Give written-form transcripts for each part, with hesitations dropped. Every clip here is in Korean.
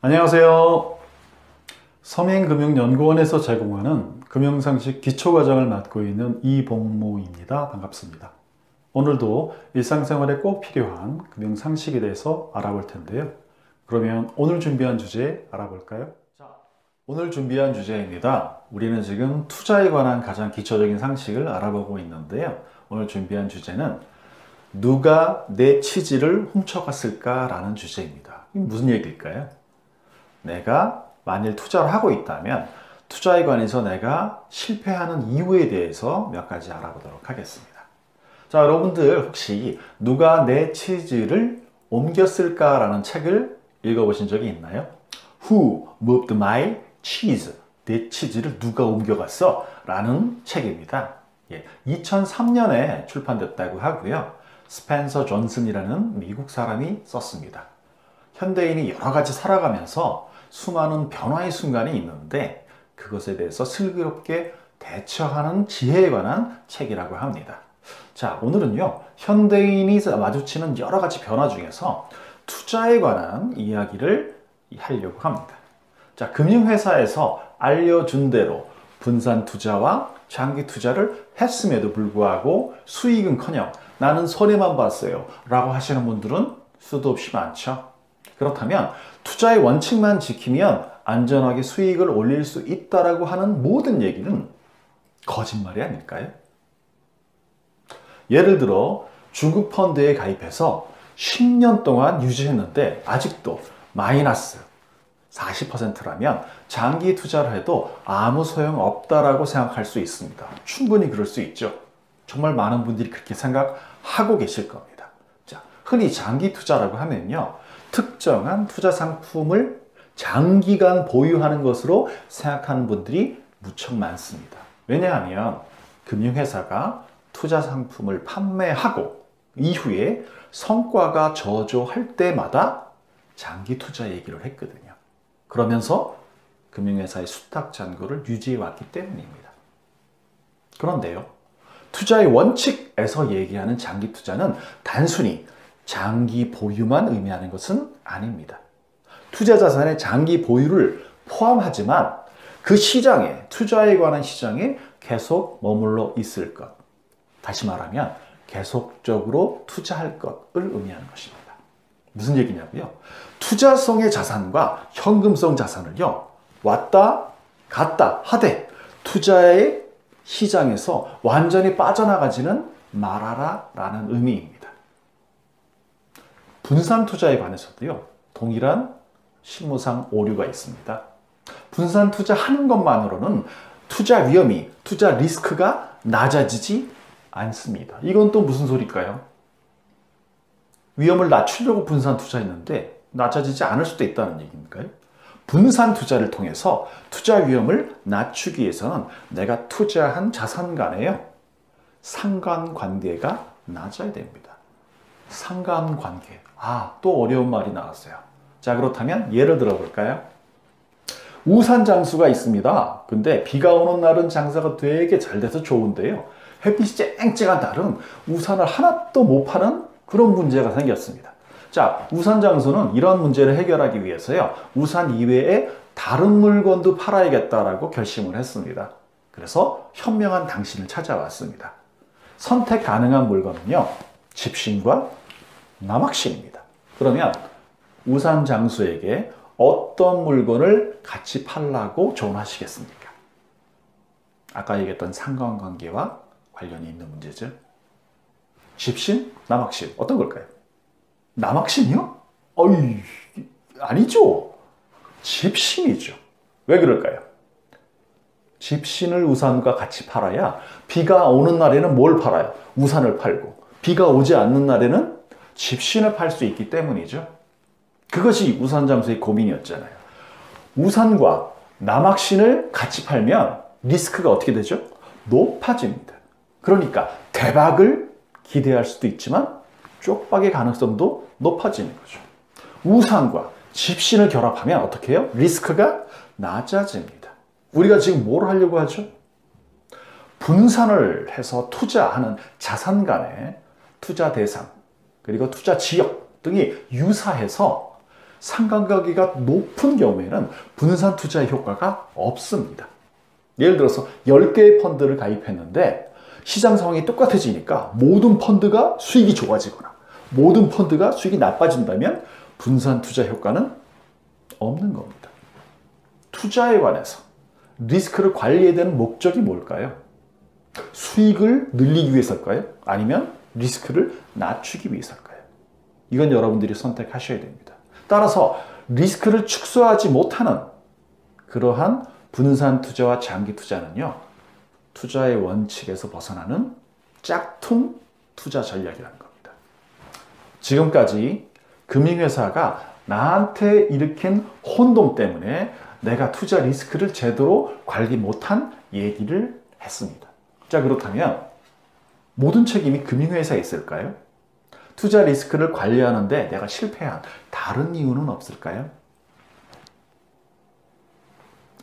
안녕하세요. 서민금융연구원에서 제공하는 금융상식 기초과정을 맡고 있는 이봉모입니다. 반갑습니다. 오늘도 일상생활에 꼭 필요한 금융상식에 대해서 알아볼 텐데요. 그러면 오늘 준비한 주제 알아볼까요? 오늘 준비한 주제입니다. 우리는 지금 투자에 관한 가장 기초적인 상식을 알아보고 있는데요. 오늘 준비한 주제는 누가 내 치질을 훔쳐갔을까? 라는 주제입니다. 이게 무슨 얘기일까요? 내가 만일 투자를 하고 있다면 투자에 관해서 내가 실패하는 이유에 대해서 몇 가지 알아보도록 하겠습니다. 자, 여러분들 혹시 누가 내 치즈를 옮겼을까? 라는 책을 읽어보신 적이 있나요? Who moved my cheese? 내 치즈를 누가 옮겨갔어? 라는 책입니다. 2003년에 출판됐다고 하고요. 스펜서 존슨이라는 미국 사람이 썼습니다. 현대인이 여러 가지 살아가면서 수많은 변화의 순간이 있는데 그것에 대해서 슬기롭게 대처하는 지혜에 관한 책이라고 합니다. 자, 오늘은요, 현대인이 마주치는 여러 가지 변화 중에서 투자에 관한 이야기를 하려고 합니다. 자, 금융회사에서 알려준 대로 분산 투자와 장기 투자를 했음에도 불구하고 수익은커녕 나는 손해만 봤어요 라고 하시는 분들은 수도 없이 많죠. 그렇다면 투자의 원칙만 지키면 안전하게 수익을 올릴 수 있다라고 하는 모든 얘기는 거짓말이 아닐까요? 예를 들어 중국 펀드에 가입해서 10년 동안 유지했는데 아직도 마이너스 40%라면 장기 투자를 해도 아무 소용 없다라고 생각할 수 있습니다. 충분히 그럴 수 있죠. 정말 많은 분들이 그렇게 생각하고 계실 겁니다. 자, 흔히 장기 투자라고 하면요, 특정한 투자 상품을 장기간 보유하는 것으로 생각하는 분들이 무척 많습니다. 왜냐하면 금융회사가 투자 상품을 판매하고 이후에 성과가 저조할 때마다 장기 투자 얘기를 했거든요. 그러면서 금융회사의 수탁 잔고를 유지해 왔기 때문입니다. 그런데요, 투자의 원칙에서 얘기하는 장기 투자는 단순히 장기 보유만 의미하는 것은 아닙니다. 투자 자산의 장기 보유를 포함하지만 그 시장에, 투자에 관한 시장에 계속 머물러 있을 것. 다시 말하면 계속적으로 투자할 것을 의미하는 것입니다. 무슨 얘기냐고요? 투자성의 자산과 현금성 자산을요, 왔다 갔다 하되 투자의 시장에서 완전히 빠져나가지는 말아라 라는 의미입니다. 분산 투자에 관해서도요, 동일한 실무상 오류가 있습니다. 분산 투자하는 것만으로는 투자 위험이, 투자 리스크가 낮아지지 않습니다. 이건 또 무슨 소리일까요? 위험을 낮추려고 분산 투자했는데 낮아지지 않을 수도 있다는 얘기인가요? 분산 투자를 통해서 투자 위험을 낮추기 위해서는 내가 투자한 자산 간에요, 상관관계가 낮아야 됩니다. 상관관계. 또 어려운 말이 나왔어요. 자, 그렇다면 예를 들어 볼까요? 우산 장수가 있습니다. 근데 비가 오는 날은 장사가 되게 잘 돼서 좋은데요, 햇빛이 쨍쨍한 날은 우산을 하나도 못 파는 그런 문제가 생겼습니다. 자, 우산 장수는 이런 문제를 해결하기 위해서요, 우산 이외에 다른 물건도 팔아야겠다라고 결심을 했습니다. 그래서 현명한 당신을 찾아왔습니다. 선택 가능한 물건은요, 집신과 남학신입니다. 그러면 우산 장수에게 어떤 물건을 같이 팔라고 조언하시겠습니까? 아까 얘기했던 상관관계와 관련이 있는 문제죠. 집신, 남학신, 어떤 걸까요? 남학신이요? 아니죠. 집신이죠. 왜 그럴까요? 집신을 우산과 같이 팔아야 비가 오는 날에는 뭘 팔아요? 우산을 팔고, 비가 오지 않는 날에는 집신을 팔 수 있기 때문이죠. 그것이 우산 장수의 고민이었잖아요. 우산과 남학신을 같이 팔면 리스크가 어떻게 되죠? 높아집니다. 그러니까 대박을 기대할 수도 있지만 쪽박의 가능성도 높아지는 거죠. 우산과 집신을 결합하면 어떻게 해요? 리스크가 낮아집니다. 우리가 지금 뭘 하려고 하죠? 분산을 해서 투자하는 자산 간의 투자 대상, 그리고 투자 지역 등이 유사해서 상관관계가 높은 경우에는 분산 투자의 효과가 없습니다. 예를 들어서 10개의 펀드를 가입했는데 시장 상황이 똑같아지니까 모든 펀드가 수익이 좋아지거나 모든 펀드가 수익이 나빠진다면 분산 투자 효과는 없는 겁니다. 투자에 관해서 리스크를 관리해야 되는 목적이 뭘까요? 수익을 늘리기 위해서일까요? 아니면 리스크를 낮추기 위해서일까요? 이건 여러분들이 선택하셔야 됩니다. 따라서 리스크를 축소하지 못하는 그러한 분산 투자와 장기 투자는요, 투자의 원칙에서 벗어나는 짝퉁 투자 전략이라는 겁니다. 지금까지 금융회사가 나한테 일으킨 혼동 때문에 내가 투자 리스크를 제대로 관리 못한 얘기를 했습니다. 자, 그렇다면 모든 책임이 금융회사에 있을까요? 투자 리스크를 관리하는데 내가 실패한 다른 이유는 없을까요?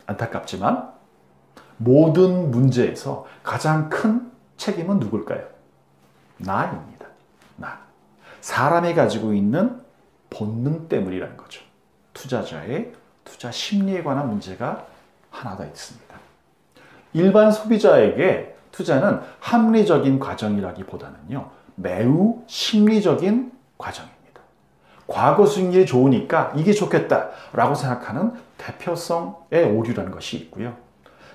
안타깝지만 모든 문제에서 가장 큰 책임은 누굴까요? 나입니다. 나. 사람이 가지고 있는 본능 때문이라는 거죠. 투자자의 투자 심리에 관한 문제가 하나 더 있습니다. 일반 소비자에게 투자는 합리적인 과정이라기보다는요, 매우 심리적인 과정입니다. 과거 수익률이 좋으니까 이게 좋겠다라고 생각하는 대표성의 오류라는 것이 있고요.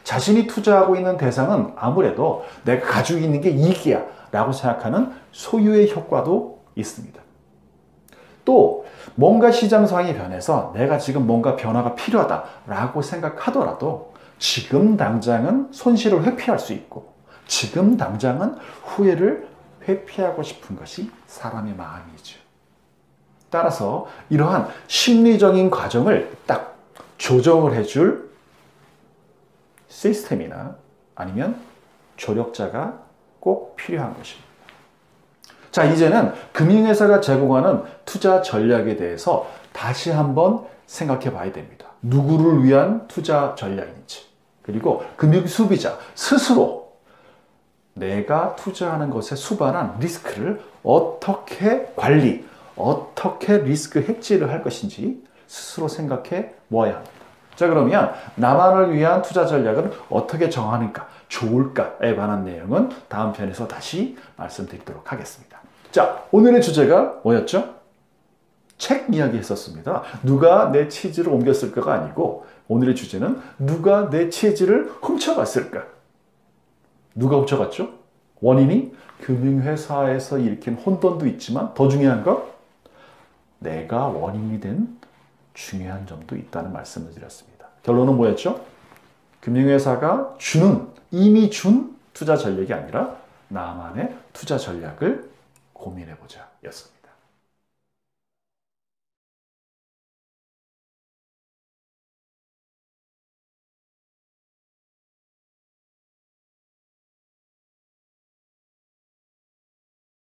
자신이 투자하고 있는 대상은 아무래도 내가 가지고 있는 게 이익이야 라고 생각하는 소유의 효과도 있습니다. 또 뭔가 시장 상황이 변해서 내가 지금 뭔가 변화가 필요하다라고 생각하더라도 지금 당장은 손실을 회피할 수 있고 지금 당장은 후회를 회피하고 싶은 것이 사람의 마음이죠. 따라서 이러한 심리적인 과정을 딱 조정을 해줄 시스템이나 아니면 조력자가 꼭 필요한 것입니다. 자, 이제는 금융회사가 제공하는 투자 전략에 대해서 다시 한번 생각해 봐야 됩니다. 누구를 위한 투자 전략인지, 그리고 금융소비자 스스로 내가 투자하는 것에 수반한 리스크를 어떻게 관리, 어떻게 리스크 해지를 할 것인지 스스로 생각해 모아야 합니다. 자, 그러면 나만을 위한 투자 전략은 어떻게 정하니까 좋을까에 관한 내용은 다음 편에서 다시 말씀드리도록 하겠습니다. 자, 오늘의 주제가 뭐였죠? 책 이야기 했었습니다. 누가 내 치즈를 옮겼을까가 아니고 오늘의 주제는 누가 내 치즈를 훔쳐갔을까? 누가 훔쳐갔죠? 원인이 금융회사에서 일으킨 혼돈도 있지만 더 중요한 건 내가 원인이 된 중요한 점도 있다는 말씀을 드렸습니다. 결론은 뭐였죠? 금융회사가 이미 준 투자 전략이 아니라 나만의 투자 전략을 고민해보자 였습니다.